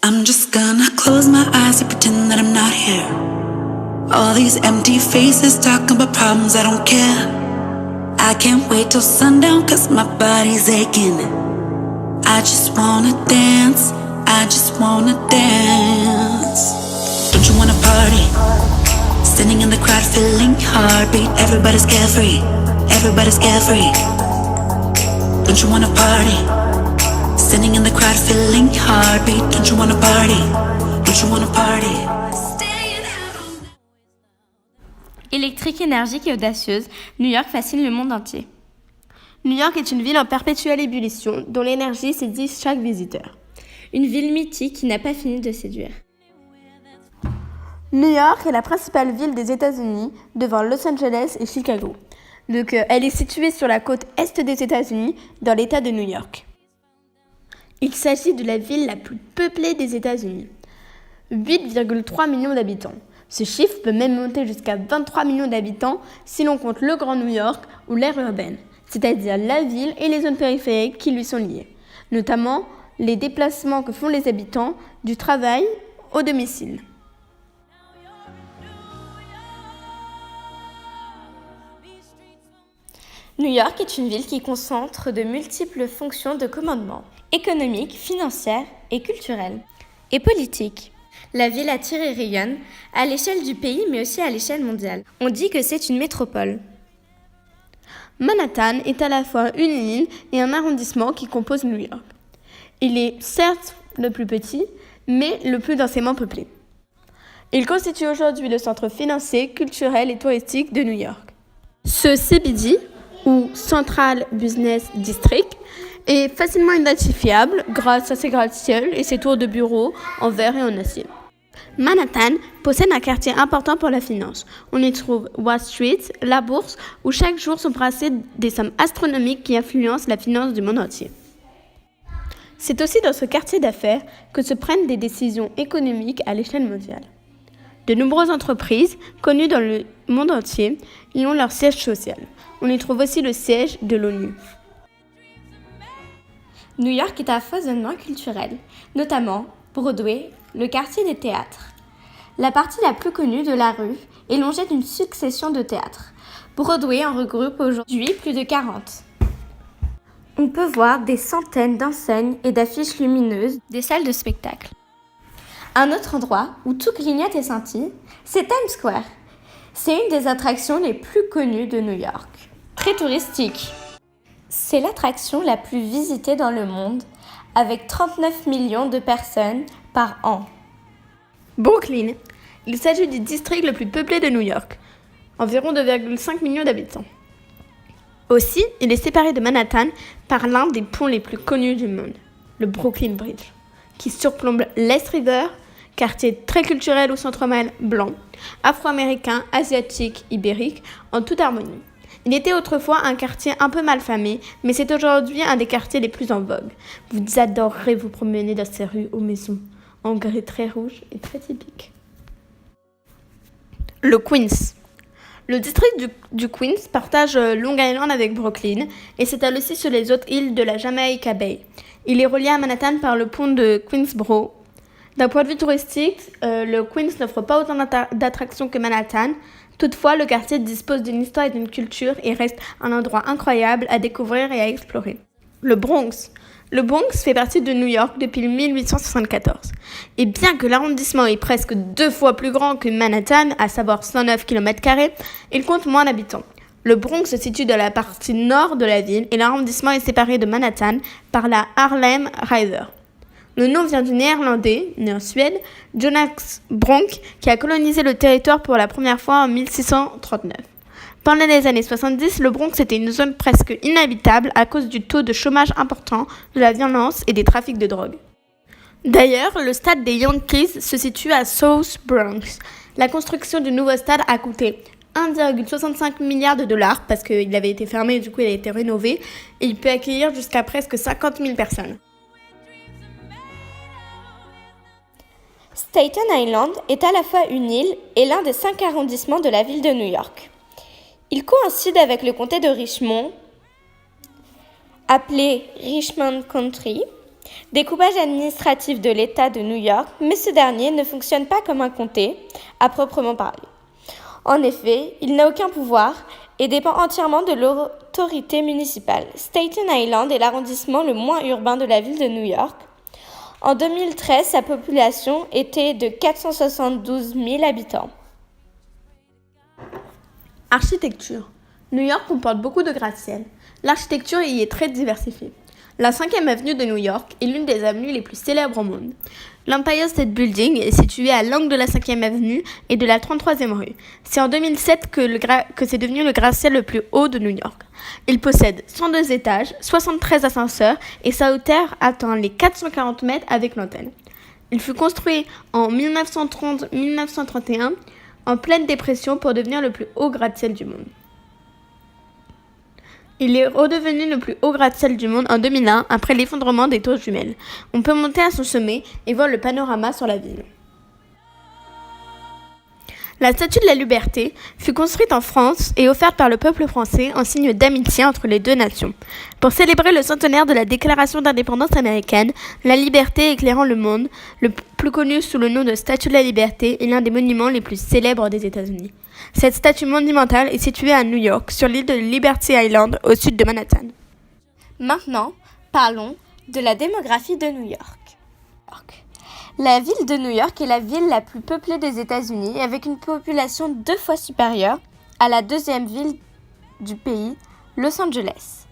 I'm just gonna close my eyes and pretend that I'm not here. All these empty faces talking about problems, I don't care. I can't wait till sundown cause my body's aching. I just wanna dance, I just wanna dance. Don't you wanna party? Standing in the crowd feeling heartbeat. Everybody's carefree, everybody's carefree. Don't you wanna party? Standing in the crowd feeling heartbeat. Don't you wanna party? Don't you wanna party? Électrique, énergique et audacieuse, New York fascine le monde entier. New York est une ville en perpétuelle ébullition dont l'énergie saisit chaque visiteur. Une ville mythique qui n'a pas fini de séduire. New York est la principale ville des États-Unis devant Los Angeles et Chicago. Donc, elle est située sur la côte est des États-Unis dans l'État de New York. Il s'agit de la ville la plus peuplée des États-Unis. 8,3 millions d'habitants. Ce chiffre peut même monter jusqu'à 23 millions d'habitants si l'on compte le Grand New York ou l'aire urbaine, c'est-à-dire la ville et les zones périphériques qui lui sont liées, notamment les déplacements que font les habitants du travail au domicile. New York est une ville qui concentre de multiples fonctions de commandement, économiques, financières et culturelles, et politiques. La ville attire et rayonne à l'échelle du pays, mais aussi à l'échelle mondiale. On dit que c'est une métropole. Manhattan est à la fois une île et un arrondissement qui compose New York. Il est certes le plus petit, mais le plus densément peuplé. Il constitue aujourd'hui le centre financier, culturel et touristique de New York. Ce CBD, ou Central Business District, est facilement identifiable grâce à ses gratte-ciels et ses tours de bureaux en verre et en acier. Manhattan possède un quartier important pour la finance. On y trouve Wall Street, la bourse, où chaque jour sont brassées des sommes astronomiques qui influencent la finance du monde entier. C'est aussi dans ce quartier d'affaires que se prennent des décisions économiques à l'échelle mondiale. De nombreuses entreprises, connues dans le monde entier, y ont leur siège social. On y trouve aussi le siège de l'ONU. New York est un foisonnement culturel, notamment Broadway, le quartier des théâtres. La partie la plus connue de la rue est longée d'une succession de théâtres. Broadway en regroupe aujourd'hui plus de 40. On peut voir des centaines d'enseignes et d'affiches lumineuses, des salles de spectacle. Un autre endroit où tout clignote et scintille, c'est Times Square. C'est une des attractions les plus connues de New York. Très touristique. C'est l'attraction la plus visitée dans le monde, avec 39 millions de personnes par an. Brooklyn. Il s'agit du district le plus peuplé de New York, environ 2,5 millions d'habitants. Aussi, il est séparé de Manhattan par l'un des ponts les plus connus du monde, le Brooklyn Bridge, qui surplombe l'East River, quartier très culturel au centre-val blanc, afro-américain, asiatique, ibérique, en toute harmonie. Il était autrefois un quartier un peu malfamé, mais c'est aujourd'hui un des quartiers les plus en vogue. Vous adorerez vous promener dans ces rues aux maisons, en gris très rouge et très typique. Le Queens. Le district du Queens partage Long Island avec Brooklyn et s'étale aussi sur les autres îles de la Jamaica Bay. Il est relié à Manhattan par le pont de Queensboro. D'un point de vue touristique, le Queens n'offre pas autant d'attractions que Manhattan. Toutefois, le quartier dispose d'une histoire et d'une culture et reste un endroit incroyable à découvrir et à explorer. Le Bronx. Le Bronx fait partie de New York depuis 1874. Et bien que l'arrondissement est presque 2 fois plus grand que Manhattan, à savoir 109 km², il compte moins d'habitants. Le Bronx se situe dans la partie nord de la ville et l'arrondissement est séparé de Manhattan par la Harlem River. Le nom vient du néerlandais, né en Suède, Jonas Bronck, qui a colonisé le territoire pour la première fois en 1639. Pendant les années 70, le Bronx était une zone presque inhabitable à cause du taux de chômage important, de la violence et des trafics de drogue. D'ailleurs, le stade des Yankees se situe à South Bronx. La construction du nouveau stade a coûté 1,65 milliard de dollars parce qu'il avait été fermé et du coup il a été rénové et il peut accueillir jusqu'à presque 50 000 personnes. Staten Island est à la fois une île et l'un des 5 arrondissements de la ville de New York. Il coïncide avec le comté de Richmond, appelé Richmond County, Découpage administratif de l'État de New York, mais ce dernier ne fonctionne pas comme un comté, à proprement parler. En effet, il n'a aucun pouvoir et dépend entièrement de l'autorité municipale. Staten Island est l'arrondissement le moins urbain de la ville de New York. En 2013, sa population était de 472 000 habitants. Architecture. New York comporte beaucoup de gratte-ciel. L'architecture y est très diversifiée. La 5e avenue de New York est l'une des avenues les plus célèbres au monde. L'Empire State Building est situé à l'angle de la 5e avenue et de la 33e rue. C'est en 2007 que c'est devenu le gratte-ciel le plus haut de New York. Il possède 102 étages, 73 ascenseurs et sa hauteur atteint les 440 mètres avec l'antenne. Il fut construit en 1930-1931 en pleine dépression pour devenir le plus haut gratte-ciel du monde. Il est redevenu le plus haut gratte-ciel du monde en 2001 après l'effondrement des tours jumelles. On peut monter à son sommet et voir le panorama sur la ville. La Statue de la Liberté fut construite en France et offerte par le peuple français en signe d'amitié entre les deux nations. Pour célébrer le centenaire de la Déclaration d'indépendance américaine, la liberté éclairant le monde, le plus connu sous le nom de Statue de la Liberté, est l'un des monuments les plus célèbres des États-Unis. Cette statue monumentale est située à New York, sur l'île de Liberty Island, au sud de Manhattan. Maintenant, parlons de la démographie de New York. La ville de New York est la ville la plus peuplée des États-Unis, avec une population 2 fois supérieure à la deuxième ville du pays, Los Angeles.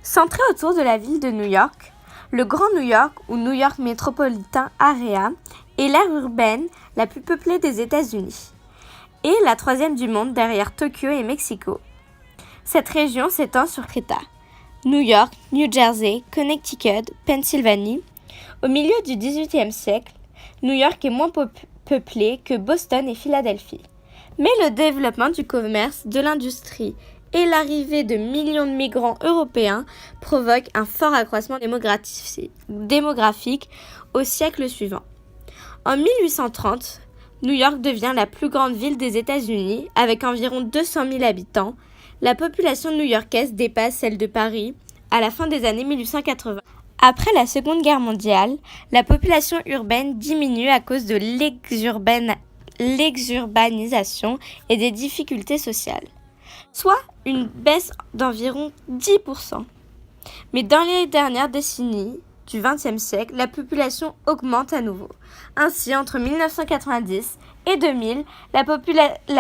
Centré autour de la ville de New York, le Grand New York ou New York Metropolitan Area est l'aire urbaine la plus peuplée des États-Unis et la 3e du monde derrière Tokyo et Mexico. Cette région s'étend sur États: New York, New Jersey, Connecticut, Pennsylvanie. Au milieu du XVIIIe siècle, New York est moins peuplé que Boston et Philadelphie. Mais le développement du commerce, de l'industrie et l'arrivée de millions de migrants européens provoquent un fort accroissement démographique au siècle suivant. En 1830, New York devient la plus grande ville des États-Unis avec environ 200 000 habitants. La population new-yorkaise dépasse celle de Paris à la fin des années 1880. Après la Seconde Guerre mondiale, la population urbaine diminue à cause de l'exurbanisation et des difficultés sociales, soit une baisse d'environ 10%. Mais dans les dernières décennies du XXe siècle, la population augmente à nouveau. Ainsi, entre 1990 et 2000, la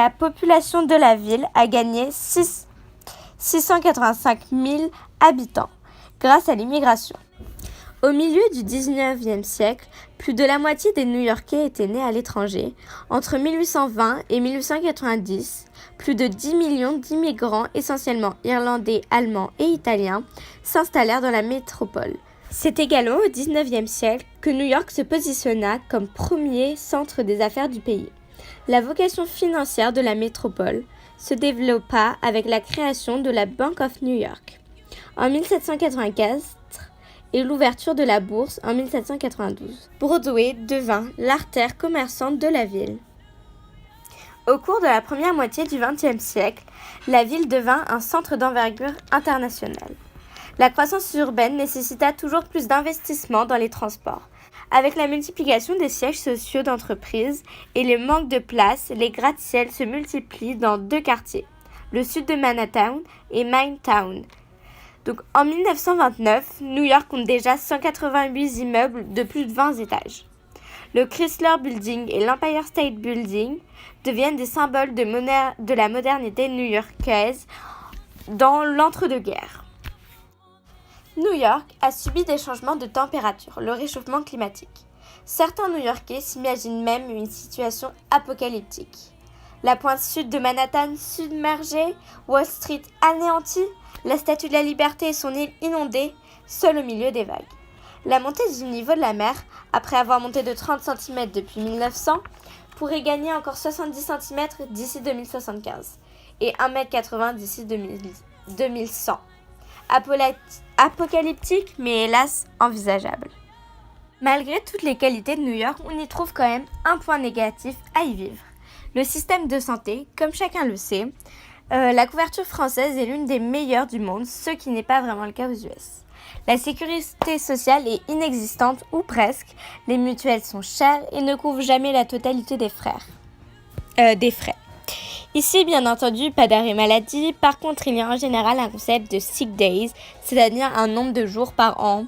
population de la ville a gagné 685 000 habitants grâce à l'immigration. Au milieu du XIXe siècle, plus de la moitié des New-Yorkais étaient nés à l'étranger. Entre 1820 et 1890, plus de 10 millions d'immigrants, essentiellement irlandais, allemands et italiens, s'installèrent dans la métropole. C'est également au XIXe siècle que New York se positionna comme premier centre des affaires du pays. La vocation financière de la métropole se développa avec la création de la Bank of New York en 1795 et l'ouverture de la bourse en 1792. Broadway devint l'artère commerçante de la ville. Au cours de la première moitié du XXe siècle, la ville devint un centre d'envergure internationale. La croissance urbaine nécessita toujours plus d'investissements dans les transports. Avec la multiplication des sièges sociaux d'entreprises et le manque de place, les gratte-ciels se multiplient dans 2 quartiers, le sud de Manhattan et Midtown. Donc, en 1929, New York compte déjà 188 immeubles de plus de 20 étages. Le Chrysler Building et l'Empire State Building deviennent des symboles de la modernité new-yorkaise dans l'entre-deux-guerres. New York a subi des changements de température, le réchauffement climatique. Certains New-Yorkais s'imaginent même une situation apocalyptique. La pointe sud de Manhattan submergée, Wall Street anéantie, la Statue de la Liberté et son île inondée, seul au milieu des vagues. La montée du niveau de la mer, après avoir monté de 30 cm depuis 1900, pourrait gagner encore 70 cm d'ici 2075 et 1,80 m d'ici 2100. Apocalyptique, mais hélas envisageable. Malgré toutes les qualités de New York, on y trouve quand même un point négatif à y vivre. Le système de santé, comme chacun le sait, la couverture française est l'une des meilleures du monde, ce qui n'est pas vraiment le cas aux US. La sécurité sociale est inexistante ou presque. Les mutuelles sont chères et ne couvrent jamais la totalité des frais. Ici, bien entendu, pas d'arrêt maladie. Par contre, il y a en général un concept de sick days, c'est-à-dire un nombre de jours par an,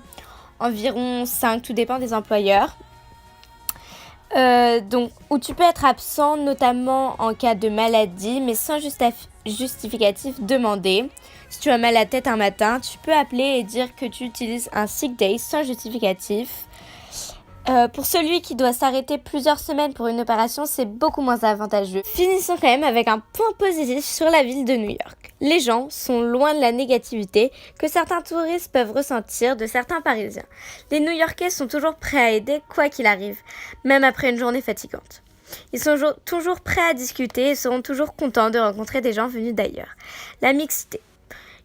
environ 5, tout dépend des employeurs. Où tu peux être absent, notamment en cas de maladie, mais sans justificatif demandé. Si tu as mal à la tête un matin, tu peux appeler et dire que tu utilises un sick day sans justificatif. Pour celui qui doit s'arrêter plusieurs semaines pour une opération, c'est beaucoup moins avantageux. Finissons quand même avec un point positif sur la ville de New York. Les gens sont loin de la négativité que certains touristes peuvent ressentir de certains Parisiens. Les New-Yorkais sont toujours prêts à aider quoi qu'il arrive, même après une journée fatigante. Ils sont toujours prêts à discuter et seront toujours contents de rencontrer des gens venus d'ailleurs. La mixité.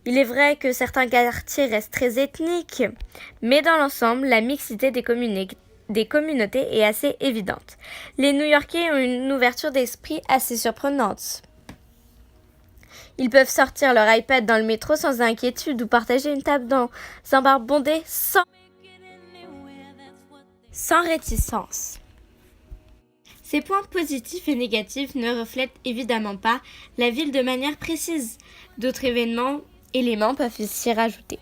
Il est vrai que certains quartiers restent très ethniques, mais dans l'ensemble, la mixité des communautés est assez évidente. Les New-Yorkais ont une ouverture d'esprit assez surprenante. Ils peuvent sortir leur iPad dans le métro sans inquiétude ou partager une table dans un bar bondé sans réticence. Ces points positifs et négatifs ne reflètent évidemment pas la ville de manière précise. D'autres éléments peuvent s'y rajouter.